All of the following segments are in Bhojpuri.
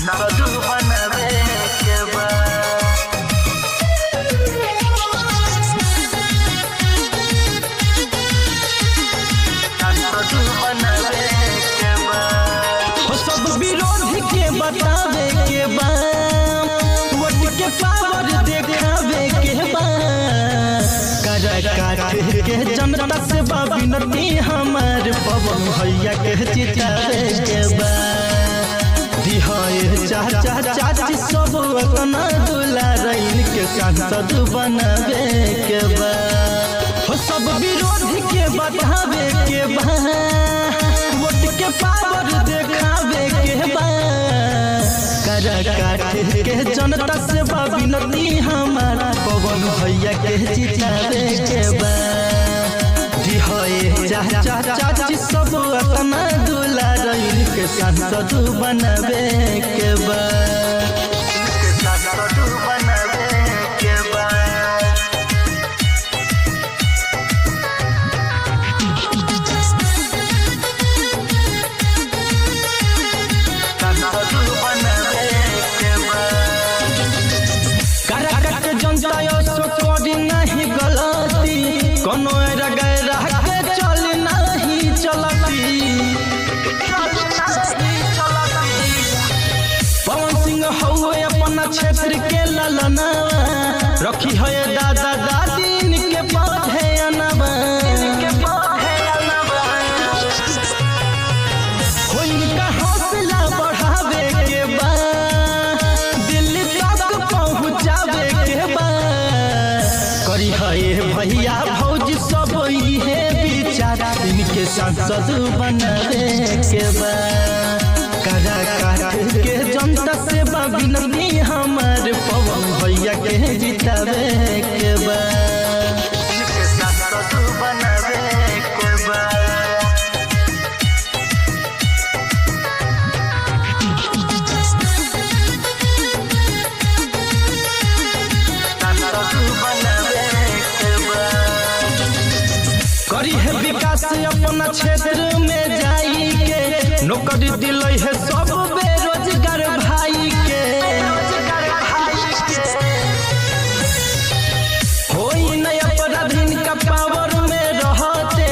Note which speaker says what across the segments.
Speaker 1: सांसद बनवे के बा। सांसद बनवे के बा।
Speaker 2: सब विरोधी के बतावे के बा, वोट के पावर देखावे के बा। काट के जनता से विनती हमार पवन भैया के जितावे के बा। दिहाए चाचा चाची सब अपना दुलारइन के सांसद बनावे के बा। सब विरोधी के बतावे के बा, वोट के पावर देखावे के बा। काट के जनता से विनती हमार पवन भैया के जितावे के बा। दिहाए चाचा चाची सब अपना दुलारइन के सांसद बनावे के बा।
Speaker 1: सांसद बनवे के बा। सांसद बनवे के बा।
Speaker 2: काट जनता सो करी नहीं गलती, कोनो गैर के चल नहीं चलती। पवन सिंह हौवे अपना क्षेत्र के ललना, रखी है दादा दादी के पौधे अनबा। इनका हौसला बढ़ावे के बा, दिल्ली तक पहुँचावे के बा। करी है भैया भौजी सब इहे विचार, इनके सांसद बनावे के बा। काट के जनता से विनती हमार पवन भैया के जितावे के बा।
Speaker 1: सांसद बनवे के बा। सांसद बनवे के बा।
Speaker 2: करी है विकास अपना क्षेत्र में जाई के, नौकरी दिल है सब बेरोजगार भाई के। होई नहीं अपराधीन का पावर में रहते,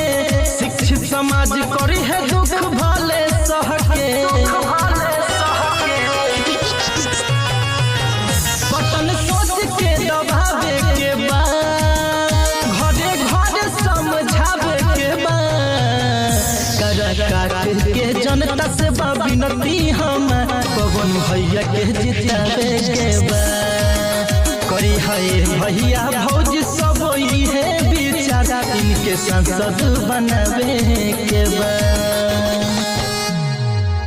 Speaker 2: शिक्षित समाज करी है दुख भले सहके। बटन सोच के दबावे के बा, घरे घरे समझावे के बा। काट के जनता से विनती हम पवन भैया के जितावे के बा। करी है भैया भौजी सब इहे विचार, इनके सांसद बनावे के बा।